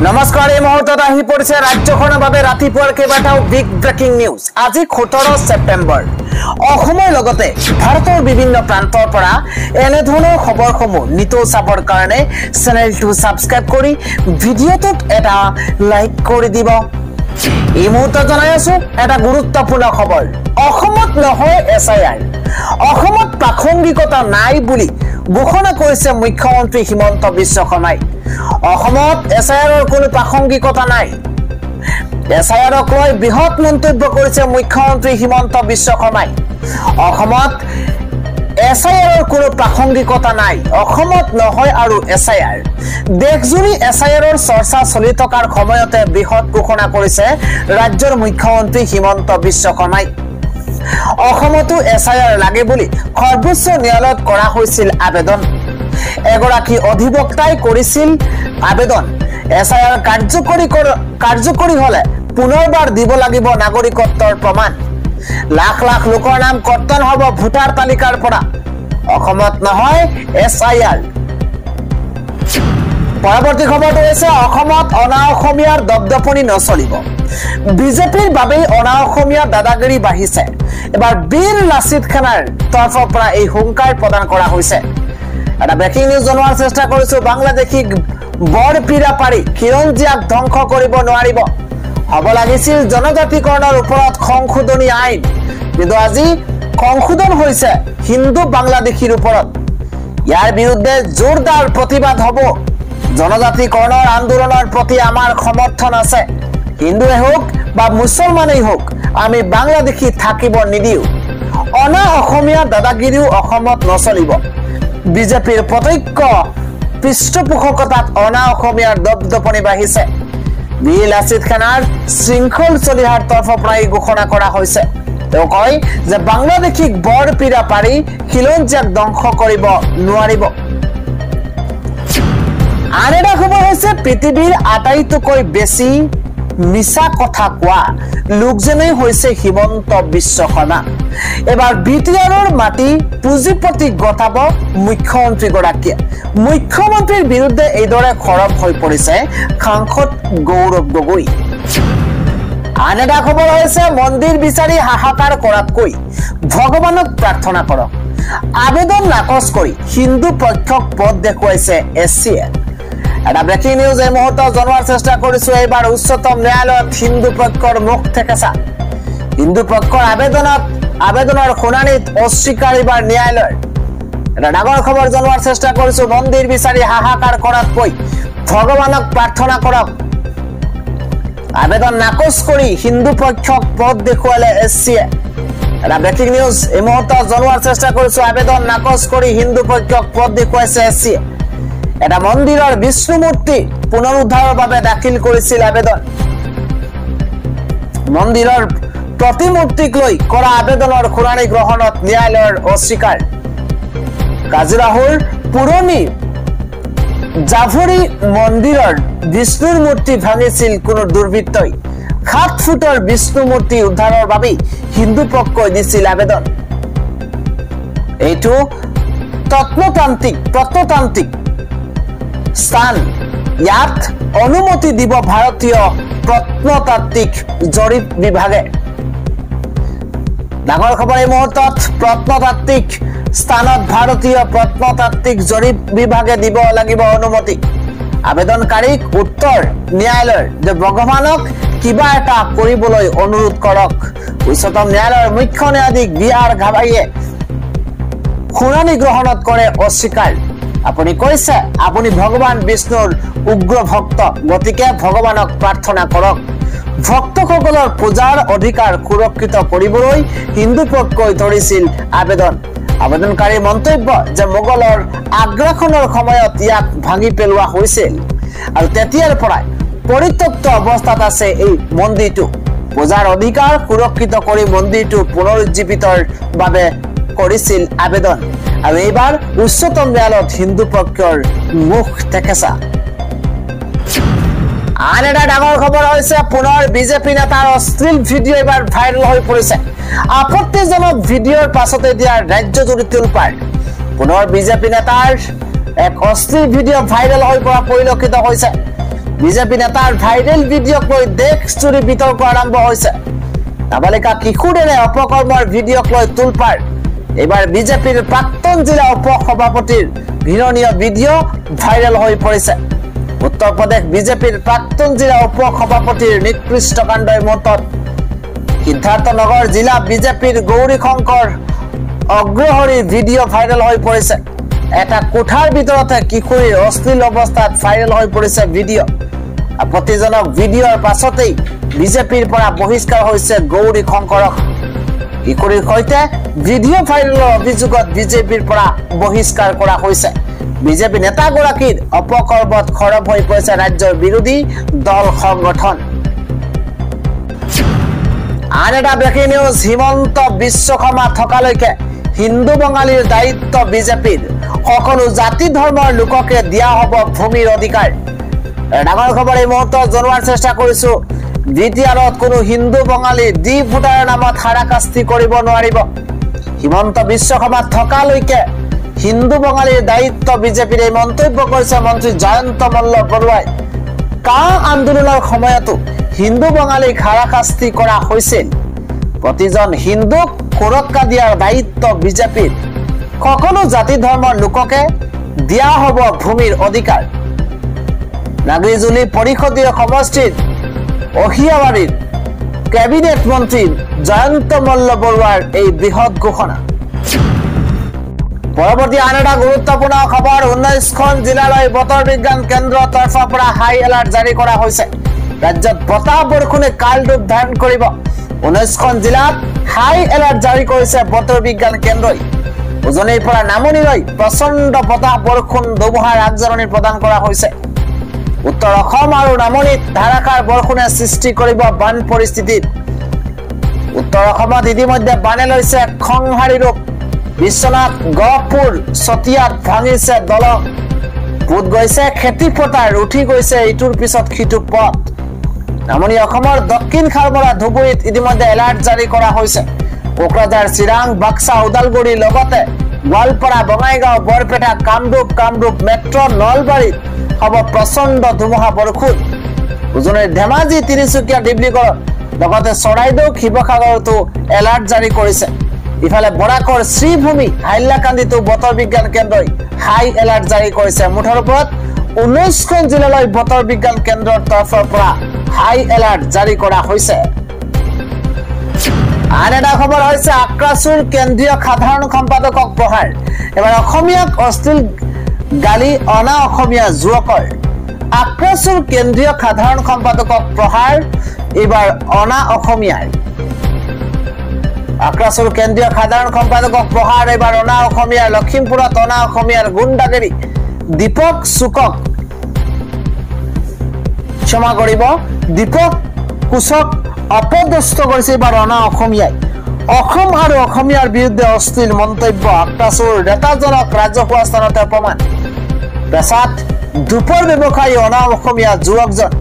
নমস্কাৰ এই মুহূৰ্তত আহি পৰিছে ৰাজ্যখনৰ বাবে ৰাতিপুৱাৰ কেইবাটাও বিগ ব্ৰেকিং নিউজ। আজি 17 ছেপ্টেম্বৰ। অসমৰ লগতে ভাৰতৰ বিভিন্ন প্ৰান্তৰ পৰা এনে ধৰণৰ খবৰসমূহ নিতৌ চাবৰ কাৰণে চেনেলটো সাবস্ক্ৰাইব কৰি ভিডিঅ'টোত এটা লাইক কৰি দিব। এই মুহূৰ্তত জনাই আছো এটা গুৰুত্বপূৰ্ণ খবৰ। অসমত নহয় SIR। অসমত প্ৰাসংগিকতা নাই বুলি ঘোষণা কৰিছে মুখ্যমন্ত্ৰী হিমন্ত বিশ্ব শৰ্মাই। অসমত SIRৰ কোনো প্ৰাসংগিকতা নাই। SIRক লৈ বৃহৎ মন্তব্য কৰিছে মুখ্যমন্ত্ৰী হিমন্ত বিশ্ব শৰ্মাই। অসমত SIRৰ কোনো প্ৰাসংগিকতা নাই। অসমত নহয় আৰু SIR। দেশজুৰি SIRৰ চৰ্চা চলি থকাৰ সময়তে বৃহৎ ঘোষণা কৰিছে ৰাজ্যৰ মুখ্যমন্ত্ৰী হিমন্ত বিশ্ব শৰ্মাই। অসমতো SIR লাগে বুলি সৰ্বোচ্চ ন্যায়ালয়ত কৰা হৈছিল আবেদন। এগৰাকী অধিবক্তাই কৰিছিল আবেদন। SIR কাৰ্যকৰী হলে পুনৰবাৰ দিব লাগিব নাগৰিকত্বৰ প্ৰমাণ। লাখ লাখ লোকৰ নাম কৰ্তন হ'ব ভোটাৰ তালিকাৰ পৰা। অসমত নহয় SIR। পৰৱৰ্তী খবৰটো হৈছে অসমত অনা অসমীয়াৰ দপদপনি নচলিব। বিজেপিৰ বাবেই অনা অসমীয়াৰ দাদাগিৰি বাঢ়িছে। এবাৰ বীৰ লাচিত খানাৰ তৰফৰ পৰা এই হুংকাৰ প্ৰদান কৰা হৈছে। এটা ব্ৰেকিং নিউজ জনোৱাৰ চেষ্টা কৰিছো। বাংলাদেশীক বৰ পীড়া পাৰি খিৰঞ্জীয়াক ধ্বংস কৰিব নোৱাৰিব। হ'ব লাগিছিল জনজাতিকৰণৰ ওপৰত সংশোধনী আইন, কিন্তু আজি সংশোধন হৈছে হিন্দু বাংলাদেশীৰ ওপৰত। ইয়াৰ বিৰুদ্ধে জোৰদাৰ প্ৰতিবাদ হ'ব। জনজাতিকৰণৰ আন্দোলনৰ প্ৰতি আমাৰ সমৰ্থন আছে। হিন্দুৱে হওক বা মুছলমানেই হওক, আমি বাংলাদেশী থাকিব নিদিওঁ। অনা অসমীয়া দাদাগিৰিও অসমত নচলিব। বিজেপিৰ প্ৰত্যক্ষ পৃষ্ঠপোষকতাত অনা অসমীয়াৰ দপদপনি বাঢ়িছে। বীৰ লাচিত খানাৰ শৃংখল চলিহাৰ তৰফৰ পৰা এই ঘোষণা কৰা হৈছে। তেওঁ কয় যে বাংলাদেশীক বৰ পীড়া পাৰি খিলঞ্জীয়াক ধ্বংস কৰিব নোৱাৰিব। আন এটা খবৰ হৈছে পৃথিৱীৰ আটাইতকৈ বেছি মিছা কথা কোৱা লোকজনেই হৈছে হিমন্ত বিশ্ব শৰ্মা। এবাৰ BTRৰ মাটি পুঁজিপতি গতাব মুখ্যমন্ত্ৰীগৰাকীয়ে। মুখ্যমন্ত্ৰীৰ বিৰুদ্ধে এইদৰে খৰব হৈ পৰিছে সাংসদ গৌৰৱ গগৈ। আন এটা খবৰ হৈছে মন্দিৰ বিচাৰি হাহাকাৰ কৰাতকৈ ভগৱানক প্ৰাৰ্থনা কৰক। আবেদন নাকচ কৰি হিন্দু পক্ষক পথ দেখুৱাইছে SCA। এটা ব্ৰেকিং নিউজ এই মুহূৰ্তত জনোৱাৰ চেষ্টা কৰিছো। এইবাৰ উচ্চতম ন্যায়ালয়ত হিন্দু পক্ষৰ মুখ থেকেচা। হিন্দু পক্ষৰ আবেদনৰ শুনানিত অস্বীকাৰ এইবাৰ ন্যায়ালয়ৰ। এটা ডাঙৰ খবৰ জনোৱাৰ চেষ্টা কৰিছো। মন্দিৰ বিচাৰি হাহাকাৰ কৰাতকৈ ভগৱানক প্ৰাৰ্থনা কৰক। আবেদন নাকচ কৰি হিন্দু পক্ষক পথ দেখুৱালে SCA। এটা ব্ৰেকিং নিউজ এই মুহূৰ্তত জনোৱাৰ চেষ্টা কৰিছো। আবেদন নাকচ কৰি হিন্দু পক্ষক পথ দেখুৱাইছে SCA। এটা মন্দিৰৰ বিষ্ণু মূৰ্তি পুনৰুদ্ধাৰৰ বাবে দাখিল কৰিছিল আবেদন। মন্দিৰৰ প্ৰতিমূৰ্তিক লৈ কৰা আবেদনৰ শুনানি গ্ৰহণত ন্যায়ালয়ৰ অস্বীকাৰ। কাজিৰঙাৰ পুৰণি জাভৰি মন্দিৰৰ বিষ্ণুৰ মূৰ্তি ভাঙিছিল কোনো দুৰ্বৃত্তই। 7 ফুটৰ বিষ্ণু মূৰ্তি উদ্ধাৰৰ বাবে হিন্দু পক্ষই দিছিল আবেদন। এইটো প্ৰত্নতান্ত্ৰিক স্থান। ইয়াত অনুমতি দিব ভাৰতীয় প্ৰত্নতাত্ত্বিক জৰীপ বিভাগে। ডাঙৰ খবৰ এই মুহূৰ্তত প্ৰত্নতাত্ত্বিক স্থানত ভাৰতীয় প্ৰত্নতাত্ত্বিক জৰীপ বিভাগে দিব লাগিব অনুমতি। আবেদনকাৰীক উত্তৰ ন্যায়ালয়ৰ যে ভগৱানক কিবা এটা কৰিবলৈ অনুৰোধ কৰক। উচ্চতম ন্যায়ালয়ৰ মুখ্য ন্যায়াধীশ BR গাভাইয়ে শুনানি গ্ৰহণত কৰে অস্বীকাৰ। আপুনি কৈছে আপুনি ভগৱান বিষ্ণুৰ উগ্ৰ ভক্ত, গতিকে ভগৱানক প্ৰাৰ্থনা কৰক। ভক্তসকলৰ পূজাৰ অধিকাৰ সুৰক্ষিত কৰিবলৈ হিন্দু পক্ষই ধৰিছিল আবেদন। আবেদনকাৰীৰ মন্তব্য যে মোগলৰ আগ্ৰাসনৰ সময়ত ইয়াক ভাঙি পেলোৱা হৈছিল আৰু তেতিয়াৰ পৰাই পৰিত্যক্ত অৱস্থাত আছে এই মন্দিৰটো। পূজাৰ অধিকাৰ সুৰক্ষিত কৰি মন্দিৰটো পুনৰুজ্জীৱিতৰ বাবে কৰিছিল আবেদন। আৰু এইবাৰ উচ্চতম ন্যায়ালয়ত হিন্দু পক্ষৰ মুখ থেকেচা। আন এটা ডাঙৰ খবৰ হৈছে পুনৰ বিজেপি নেতাৰ অশ্লীল ভিডিঅ' এইবাৰ ভাইৰেল হৈ পৰিছে। আপত্তিজনক ভিডিঅ'ৰ পাছতে এতিয়া ৰাজ্যজুৰি তোলপাৰ। পুনৰ বিজেপি নেতাৰ এক অশ্লীল ভিডিঅ' ভাইৰেল হৈ পৰা পৰিলক্ষিত হৈছে। বিজেপি নেতাৰ ভাইৰেল ভিডিঅ'ক লৈ দেশজুৰি বিতৰ্ক আৰম্ভ হৈছে নাবালিকা কিশোৰেৰে অপকৰ্মৰ ভিডিঅ'ক লৈ তোলপাৰ এবাৰ বিজেপিৰ প্ৰাক্তন জিলা উপ সভাপতিৰ ঘৃণনীয় ভিডিঅ' ভাইৰেল হৈ পৰিছে উত্তৰ প্ৰদেশ বিজেপিৰ প্ৰাক্তন জিলা উপ সভাপতিৰ নিকৃষ্ট কাণ্ডৰ মুহূৰ্তত সিদ্ধাৰ্থনগৰ জিলা বিজেপিৰ গৌৰী শংকৰ অগ্ৰহৰীৰ ভিডিঅ' ভাইৰেল হৈ পৰিছে এটা কোঠাৰ ভিতৰতে কিশোৰীৰ অশ্লীল অৱস্থাত ভাইৰেল হৈ পৰিছে ভিডিঅ' আপত্তিজনক ভিডিঅ'ৰ পাছতেই বিজেপিৰ পৰা বহিষ্কাৰ হৈছে গৌৰী শংকৰক কিশোৰীৰ সৈতে ভিডিঅ' ভাইৰেলৰ অভিযোগত বিজেপিৰ পৰা বহিষ্কাৰ কৰা হৈছে বিজেপি নেতাগৰাকীৰ অপকৰ্মত খৰব হৈ পৰিছে ৰাজ্যৰ বিৰোধী দল সংগঠন আন এটা ব্ৰেকিং নিউজ হিমন্ত বিশ্ব শৰ্মা থকালৈকে হিন্দু বঙালীৰ দায়িত্ব বিজেপিৰ সকলো জাতি ধৰ্মৰ লোককে দিয়া হ'ব ভূমিৰ অধিকাৰ ডাঙৰ খবৰ এই মুহূৰ্তত জনোৱাৰ চেষ্টা কৰিছো দ্বিতীয়ত কোনো হিন্দু বঙালী ডি ভোটাৰৰ নামত হাৰাকাস্তি কৰিব নোৱাৰিব হিমন্ত বিশ্ব শৰ্মা থকালৈকে হিন্দু বঙালীৰ দায়িত্ব বিজেপিৰ এই মন্তব্য কৰিছে মন্ত্ৰী জয়ন্ত মল্ল বৰুৱাই কা আন্দোলনৰ সময়তো হিন্দু বঙালীক হাৰাকাস্তি কৰা হৈছিল প্ৰতিজন হিন্দুক সুৰক্ষা দিয়াৰ দায়িত্ব বিজেপিৰ সকলো জাতি ধৰ্মৰ লোককে দিয়া হ'ব ভূমিৰ অধিকাৰ নাগৰিজুলি পৰিষদীয় সমষ্টিৰ অহিয়াবাৰীৰ কেবিনেট মন্ত্ৰী জয়ন্ত মল্ল বৰুৱাৰ এই বৃহৎ ঘোষণা পৰৱৰ্তী আন এটা গুৰুত্বপূৰ্ণ খবৰ 19খন জিলালৈ বতৰ বিজ্ঞান কেন্দ্ৰৰ তৰফৰ পৰা হাই এলাৰ্ট জাৰি কৰা হৈছে ৰাজ্যত বতাহ বৰষুণে কাল ৰূপ ধাৰণ কৰিব 19খন জিলাত হাই এলাৰ্ট জাৰি কৰিছে বতৰ বিজ্ঞান কেন্দ্ৰই উজনিৰ পৰা নামনিলৈ প্ৰচণ্ড বতাহ বৰষুণ ধুমুহাৰ আগজাননী প্ৰদান কৰা হৈছে উত্তৰ অসম আৰু নামনিত ধাৰাসাৰ বৰষুণে সৃষ্টি কৰিব বান পৰিস্থিতিত উত্তৰ অসমত ইতিমধ্যে বানে লৈছে খংহাৰী ৰূপ বিশ্বনাথ গহপুৰ চতিয়াত ভাঙিছে দলং পুত গৈছে খেতি পথাৰ উঠি গৈছে ইটোৰ পিছত সিটো পথ নামনি অসমৰ দক্ষিণ খাৰমৰা ধুবুৰীত ইতিমধ্যে এলাৰ্ট জাৰি কৰা হৈছে কোকৰাঝাৰ চিৰাং বাক্সা ওদালগুৰি লগতে গোৱালপাৰা বঙাইগাঁও বৰপেটা কামৰূপ মেট্ৰ নলবাৰীত হ'ব প্ৰচণ্ড ধুমুহা বৰষুণ উজনিৰ ধেমাজি তিনিচুকীয়া ডিব্ৰুগড় লগতে চৰাইদেউ শিৱসাগৰতো এলাৰ্ট জাৰি কৰিছে ইফালে বৰাকৰ শ্ৰীভূমি হাইলাকান্দিতো বতৰ বিজ্ঞান কেন্দ্ৰই হাই এলাৰ্ট জাৰি কৰিছে মুঠৰ ওপৰত 19খন জিলালৈ বতৰ বিজ্ঞান কেন্দ্ৰৰ তৰফৰ পৰা হাই এলাৰ্ট জাৰি কৰা হৈছে আন এটা খবৰ হৈছে আক্ৰাসুৰ কেন্দ্ৰীয় সাধাৰণ সম্পাদকক প্ৰহাৰ এবাৰ অসমীয়াক অশ্লীল গালি অনা অসমীয়া যুৱকৰ আক্ৰাসুৰ কেন্দ্ৰীয় সাধাৰণ সম্পাদকক প্ৰহাৰ এবাৰ অনা অসমীয়াৰ আক্ৰাসুৰ কেন্দ্ৰীয় সাধাৰণ সম্পাদকক প্ৰহাৰ এবাৰ অনা অসমীয়াৰ লখিমপুৰত অনা অসমীয়াৰ গুণ্ডাগিৰি দীপক চুকক ক্ষমা কৰিব দীপক কুচক অপদস্থ কৰিছে এবাৰ অনা অসমীয়াই অসম আৰু অসমীয়াৰ বিৰুদ্ধে অশ্লীল মন্তব্য আক্ৰাসুৰ নেতাজনক ৰাজহুৱা স্থানতে অপমান পেছাত ধূপৰ ব্যৱসায়ী অনা অসমীয়া যুৱকজন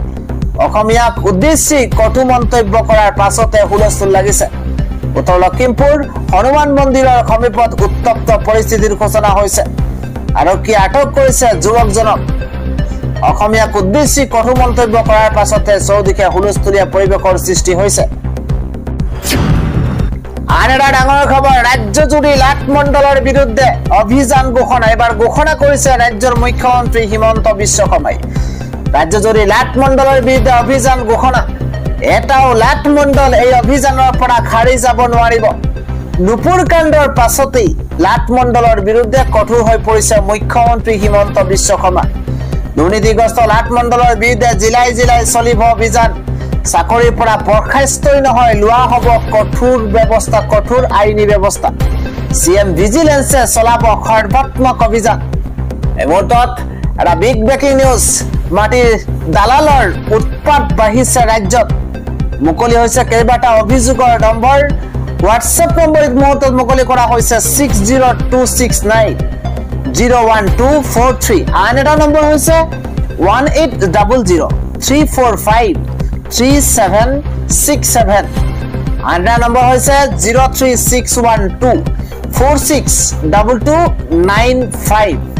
অসমীয়াক উদ্দেশ্যি কটু মন্তব্য কৰাৰ পাছতে হুলস্থুল লাগিছে উত্তৰ লখিমপুৰ হনুমান মন্দিৰৰ সমীপত উত্তপ্ত পৰিস্থিতিৰ সূচনা হৈছে আৰক্ষীয়ে আটক কৰিছে যুৱকজনক অসমীয়াক উদ্দেশ্যি কটু মন্তব্য কৰাৰ পাছতে চৌদিশে হুলস্থুলীয়া পৰিৱেশৰ সৃষ্টি হৈছে আন এটা ডাঙৰ খবৰ ৰাজ্যজুৰি লাট মণ্ডলৰ বিৰুদ্ধে অভিযান ঘোষণা এবাৰ ঘোষণা কৰিছে ৰাজ্যৰ মুখ্যমন্ত্ৰী হিমন্ত বিশ্ব শৰ্মাই ৰাজ্যজুৰি লাট মণ্ডলৰ বিৰুদ্ধে অভিযান ঘোষণা এটাও লাট মণ্ডল এই অভিযানৰ পৰা খাৰি যাব নোৱাৰিব নুপুৰ কাণ্ডৰ পাছতেই লাট মণ্ডলৰ বিৰুদ্ধে কঠোৰ হৈ পৰিছে মুখ্যমন্ত্ৰী হিমন্ত বিশ্ব শৰ্মা দুৰ্নীতিগ্ৰস্ত লাট মণ্ডলৰ বিৰুদ্ধে জিলাই জিলাই চলিব অভিযান চাকৰিৰ পৰা বৰ্খাস্তই নহয় লোৱা হ'ব কঠোৰ আইনী ব্যৱস্থা সিএম ভিজিলেন্সে চলাব সৰ্বাত্মক অভিযান এই মুহূৰ্তত এটা বিগ ব্ৰেকিং নিউজ মাটিৰ দালালৰ উৎপাত বাঢ়িছে ৰাজ্যত মুকলি হৈছে কেইবাটা অভিযোগৰ নম্বৰ হোৱাটছএপ নম্বৰ মুহূৰ্তত মুকলি কৰা হৈছে 6026901243 আন এটা নম্বৰ হৈছে 180034536767 আন এটা নম্বৰ হৈছে 03612462295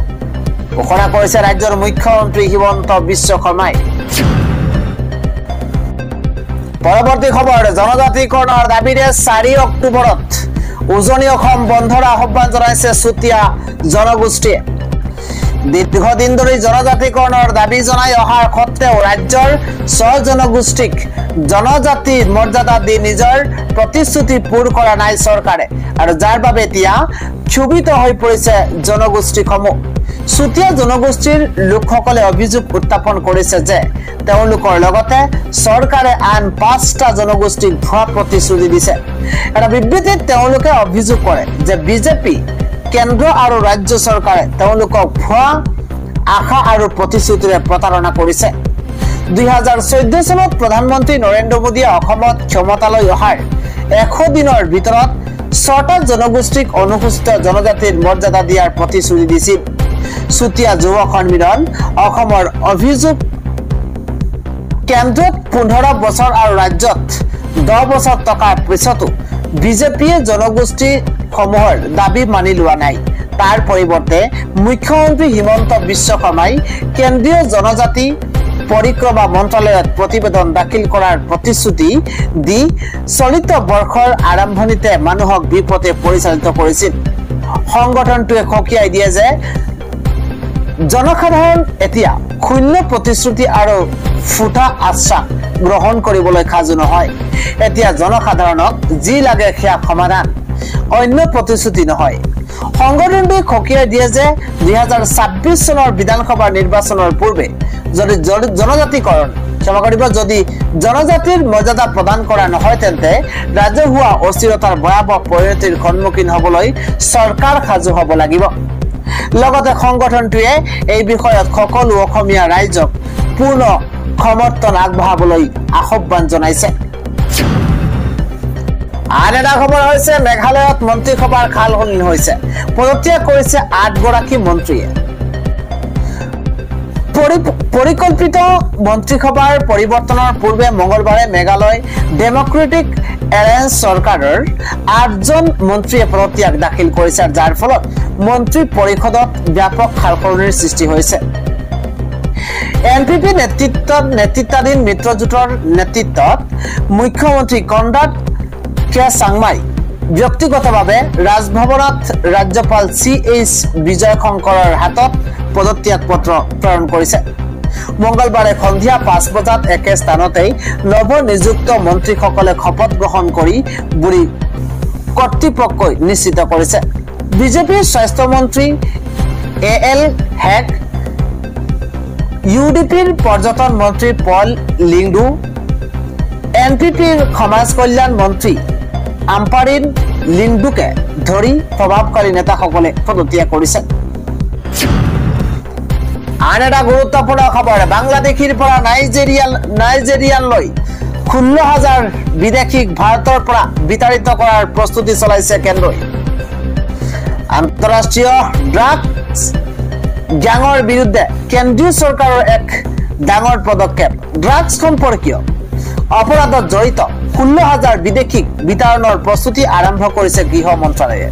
ঘোষণা কৰিছে ৰাজ্যৰ মুখ্যমন্ত্ৰী হিমন্ত বিশ্ব শৰ্মাই। পৰৱৰ্তী খবৰ, জনজাতিকৰণৰ দাবীৰে 4 অক্টোবৰত উজনি অসম বন্ধৰ আহ্বান জনাইছে চুতীয়া জনগোষ্ঠীয়ে। দীৰ্ঘদিন ধৰি জনজাতিকৰণৰ দাবী জনাই অহাৰ সত্ত্বেও ৰাজ্যৰ 6 জনগোষ্ঠীক জনজাতিৰ মৰ্যাদা দি নিজৰ প্ৰতিশ্ৰুতি পূৰ কৰা নাই চৰকাৰে, আৰু যাৰ বাবে এতিয়া ক্ষোভিত হৈ পৰিছে জনগোষ্ঠীসমূহ। চুতীয়া জনগোষ্ঠীৰ লোকসকলে অভিযোগ উত্থাপন কৰিছে যে তেওঁলোকৰ লগতে চৰকাৰে আন 5টা জনগোষ্ঠীক ভুৱা প্ৰতিশ্ৰুতি দিছে। এটা বিবৃতিত তেওঁলোকে অভিযোগ কৰে যে বিজেপি, কেন্দ্ৰ আৰু ৰাজ্য চৰকাৰে তেওঁলোকক ভুৱা আশা আৰু প্ৰতিশ্ৰুতিৰে প্ৰতাৰণা কৰিছে। 2014 চনত প্ৰধানমন্ত্ৰী নৰেন্দ্ৰ মোদীয়ে অসমত ক্ষমতালৈ অহাৰ 100 দিনৰ ভিতৰত 6টা জনগোষ্ঠীক অনুসূচিত জনজাতিৰ মৰ্যাদা দিয়াৰ প্ৰতিশ্ৰুতি দিছিল। চুতীয়া যুৱ সন্মিলন অসমৰ অভিযোগ, কেন্দ্ৰত 15 বছৰ আৰু ৰাজ্যত 10 বছৰ থকাৰ পিছতো বিজেপিয়ে জনগোষ্ঠী সমূহৰ দাবী মানি লোৱা নাই। তাৰ পৰিৱৰ্তে মুখ্যমন্ত্ৰী হিমন্ত বিশ্ব শৰ্মাই কেন্দ্ৰীয় জনজাতি পৰিক্ৰমা মন্ত্ৰালয়ত প্ৰতিবেদন দাখিল কৰাৰ প্ৰতিশ্ৰুতি দি চলিত বৰ্ষৰ আৰম্ভণিতে মানুহক বিপথে পৰিচালিত কৰিছিল। সংগঠনটোৱে সকীয়াই দিয়ে যে জনসাধাৰণ এতিয়া শূন্য প্ৰতিশ্ৰুতি আৰু ফুটা আশ্বাস গ্ৰহণ কৰিবলৈ সাজু নহয়। এতিয়া জনসাধাৰণক যি লাগে সেয়া সমাধান, অন্য প্ৰতিশ্ৰুতি নহয়। সংগঠনটোৱে সকীয়াই দিয়ে যে 2026 চনৰ বিধানসভা নিৰ্বাচনৰ পূৰ্বে যদি জনজাতিৰ মৰ্যাদা প্ৰদান কৰা নহয় তেন্তে ৰাজহুৱা অস্থিৰতাৰ ভয়াৱহ পৰিণতিৰ সন্মুখীন হ'বলৈ চৰকাৰ সাজু হ'ব লাগিব। লগতে সংগঠনটোৱে এই বিষয়ত সকলো অসমীয়া ৰাইজক পূৰ্ণ সমৰ্থন আগবঢ়াবলৈ আহ্বান জনাইছে। আন এটা খবৰ হৈছে মেঘালয়ত মন্ত্ৰীসভাৰ সালসলনি হৈছে। পদত্যাগ কৰিছে 8 গৰাকী মন্ত্ৰীয়ে। পৰিকল্পিত মন্ত্ৰীসভাৰ পৰিৱৰ্তনৰ পূৰ্বে মঙলবাৰে মেঘালয় ডেমক্ৰেটিক এলায়েন্স চৰকাৰৰ 8জন মন্ত্ৰীয়ে পদত্যাগ দাখিল কৰিছে, যাৰ ফলত মন্ত্ৰী পৰিষদত ব্যাপক সালসলনিৰ সৃষ্টি হৈছে। NPP নেতৃত্বাধীন মিত্ৰজোঁটৰ নেতৃত্বত মুখ্যমন্ত্ৰী কনৰাড কে চাংমাই ব্যক্তিগতভাৱে ৰাজভৱনত ৰাজ্যপাল CH বিজয় শংকৰৰ হাতত পদত্যাগ পত্ৰ প্ৰেৰণ কৰিছে। মঙলবাৰে সন্ধিয়া 5 বজাত একে স্থানতেই নৱনিযুক্ত মন্ত্ৰীসকলে শপত গ্ৰহণ কৰি বুলি কৰ্তৃপক্ষই নিশ্চিত কৰিছে। বিজেপিৰ স্বাস্থ্য মন্ত্ৰী AL হেগ, UDPৰ পৰ্যটন মন্ত্ৰী পল লিংডু, NPPৰ সমাজ কল্যাণ মন্ত্ৰী আম্পাৰিন লিংডুকে ধৰি প্ৰভাৱশালী নেতাসকলে পদত্যাগ কৰিছে। আন এটা গুৰুত্বপূৰ্ণ খবৰ, বাংলাদেশীৰ পৰা নাইজেৰিয়ালৈ 16,000 বিদেশীক ভাৰতৰ পৰা বিতাড়িত কৰাৰ প্ৰস্তুতি চলাইছে কেন্দ্ৰই। আন্তঃৰাষ্ট্ৰীয় ড্ৰাগছ গ্যাঙৰ বিৰুদ্ধে কেন্দ্ৰীয় চৰকাৰৰ এক ডাঙৰ পদক্ষেপ। ড্ৰাগছ সম্পৰ্কীয় অপৰাধত জড়িত 16,000 বিদেশীক বিতৰণৰ প্ৰস্তুতি আৰম্ভ কৰিছে গৃহ মন্ত্ৰালয়ে।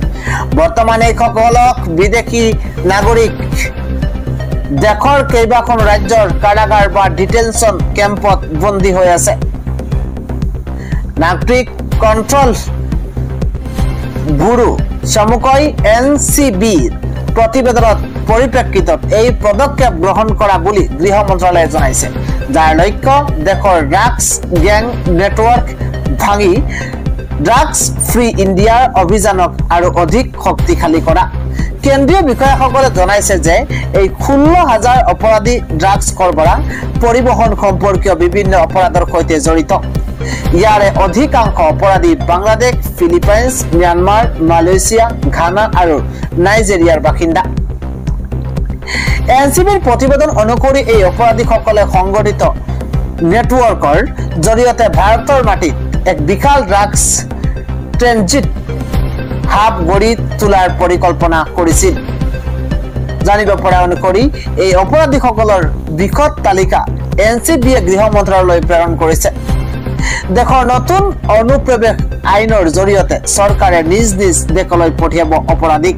বৰ্তমান এইসকলক বিদেশী নাগৰিক দেশৰ কেইবাখন ৰাজ্যৰ কাৰাগাৰ বা ডিটেনশ্যন কেম্পত বন্দী হৈ আছে। নাগৰিক কণ্ট্ৰল ব্যুৰো চমুকৈ NCB প্ৰতিবেদনত পৰিপ্ৰেক্ষিতত এই পদক্ষেপ গ্ৰহণ কৰা বুলি গৃহ মন্ত্ৰালয়ে জনাইছে, যাৰ লক্ষ্য দেশৰ ড্ৰাগছ গ্যাং নেটৱৰ্ক ভাঙি ড্ৰাগছ ফ্ৰী ইণ্ডিয়াৰ অভিযানক আৰু অধিক শক্তিশালী কৰা। কেন্দ্ৰীয় বিষয়াসকলে জনাইছে যে এই 16,000 অপৰাধী ড্ৰাগছ সৰবৰাহ, পৰিবহণ সম্পৰ্কীয় বিভিন্ন অপৰাধৰ সৈতে জড়িত। ইয়াৰে অধিকাংশ অপৰাধী Bangladesh, Philippines, Myanmar, Malaysia, Ghana আৰু নাইজেৰিয়াৰ বাসিন্দা। NCBৰ প্ৰতিবেদন অনুসৰি এই অপৰাধীসকলে সংগঠিত নেটৱৰ্কৰ জৰিয়তে ভাৰতৰ মাটিত এক বিশাল ড্ৰাগছ ট্ৰেনজিট হাব গঢ়ি তোলাৰ পৰিকল্পনা কৰিছিল। জানিব পৰা অনুসৰি এই অপৰাধীসকলৰ বিশদ তালিকা NCBয়ে গৃহ মন্ত্ৰালয়লৈ প্ৰেৰণ কৰিছে। দেশৰ নতুন অনুপ্ৰৱেশ আইনৰ জৰিয়তে চৰকাৰে নিজ নিজ দেশলৈ পঠিয়াব অপৰাধীক।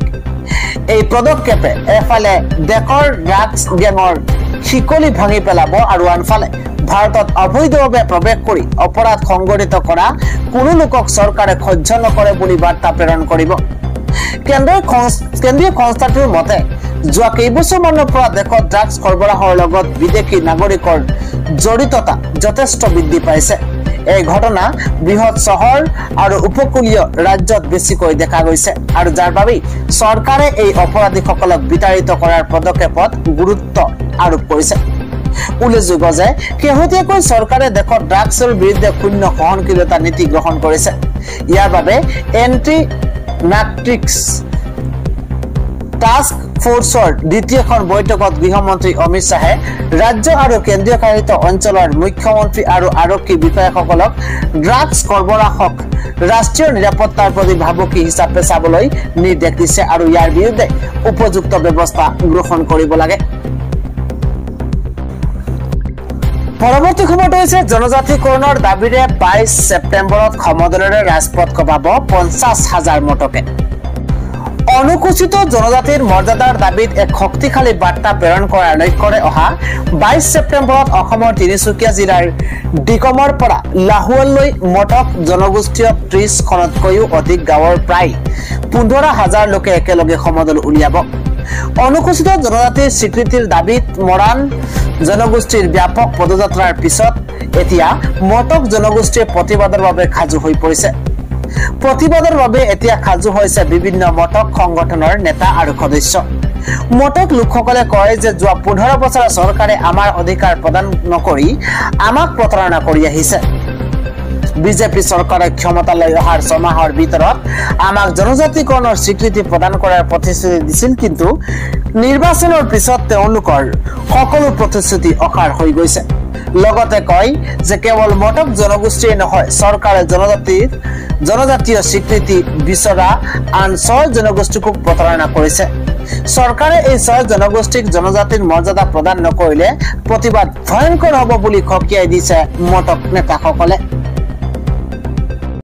এই পদক্ষেপে এফালে দেশৰ ড্ৰাগছ গেঙৰ শিকলি ভাঙি পেলাব আৰু আনফালে ভাৰতত অবৈধভাৱে প্ৰৱেশ কৰি অপৰাধ সংঘটিত কৰা কোনো লোকক চৰকাৰে সহ্য নকৰে বুলি বাৰ্তা প্ৰেৰণ কৰিব। কেন্দ্ৰীয় সংস্থাটোৰ মতে যোৱা কেইবছৰমানৰ পৰা দেশত ড্ৰাগছ সৰবৰাহৰ লগত বিদেশী নাগৰিকৰ জড়িততা যথেষ্ট বৃদ্ধি পাইছে। এই ঘটনা বৃহৎ চহৰ আৰু উপকূলীয় ৰাজ্যত বেছিকৈ দেখা গৈছে আৰু যাৰ বাবে চৰকাৰে এই অপৰাধীসকলক বিতাড়িত কৰাৰ পদক্ষেপত গুৰুত্ব আৰোপ কৰিছে। উল্লেখযোগ্য যে শেহতীয়াকৈ চৰকাৰে দেশত ড্ৰাগছৰ বিৰুদ্ধে শূন্য সহনশীলতা নীতি গ্ৰহণ কৰিছে। ইয়াৰ বাবে এন্টি নাৰ্কটিক্স টাস্ক ফোৰ্সৰ দ্বিতীয়খন বৈঠকত গৃহমন্ত্ৰী অমিত শাহে ৰাজ্য আৰু কেন্দ্ৰীয় শাসিত অঞ্চলৰ মুখ্যমন্ত্ৰী আৰু আৰক্ষী বিষয়াসকলক ড্ৰাগছ সৰবৰাহক ৰাষ্ট্ৰীয় নিৰাপত্তাৰ প্ৰতি ভাবুকি হিচাপে চাবলৈ নিৰ্দেশ দিছে আৰু ইয়াৰ বিৰুদ্ধে উপযুক্ত ব্যৱস্থা গ্ৰহণ কৰিব লাগে। পৰৱৰ্তী সময়ত হৈছে জনজাতিকৰণৰ দাবীৰে 22 ছেপ্টেম্বৰত সমদলেৰে ৰাজপথ কঁপাব 50,000 মটকে। অনুসূচিত জনজাতিৰ মৰ্যাদাৰ দাবীত এক শক্তিশালী বাৰ্তা প্ৰেৰণ কৰাৰ লক্ষ্যৰে অহা 22 ছেপ্টেম্বৰত অসমৰ তিনিচুকীয়া জিলাৰ ডিকমৰ পৰা লাহুৱাললৈ মটক জনগোষ্ঠীয় 30খনতকৈও অধিক গাঁৱৰ প্ৰায় 15,000 লোকে একেলগে সমদল উলিয়াব। অনুসূচিত জনজাতিৰ স্বীকৃতিৰ দাবীত মৰাণ জনগোষ্ঠীৰ ব্যাপক পদযাত্ৰাৰ পিছত এতিয়া মটক জনগোষ্ঠীয়ে প্ৰতিবাদৰ বাবে সাজু হৈ পৰিছে। প্ৰতিবাদৰ বাবে এতিয়া সাজু হৈছে বিভিন্ন মটক সংগঠনৰ নেতা আৰু সদস্য। মটক লোকসকলে কয় যে যোৱা 15 বছৰ চৰকাৰে আমাৰ অধিকাৰ প্ৰদান নকৰি আমাক প্ৰতাৰণা কৰি আহিছে। বিজেপি চৰকাৰে ক্ষমতালৈ অহাৰ 6 মাহৰ ভিতৰত আমাক জনজাতিকৰণৰ স্বীকৃতি প্ৰদান কৰাৰ প্ৰতিশ্ৰুতি দিছিল, কিন্তু নিৰ্বাচনৰ পিছত তেওঁলোকৰ সকলো প্ৰতিশ্ৰুতি অসাৰ হৈ গৈছে। লগতে কয় যে কেৱল মটক জনগোষ্ঠীয়ে নহয়, চৰকাৰে জনজাতীয় স্বীকৃতি বিচৰা আন 6 জনগোষ্ঠীকো প্ৰতাৰণা কৰিছে। চৰকাৰে এই 6 জনগোষ্ঠীক জনজাতিৰ মৰ্যাদা প্ৰদান নকৰিলে প্ৰতিবাদ ভয়ংকৰ হ'ব বুলি সকীয়াই দিছে মটক নেতাসকলে।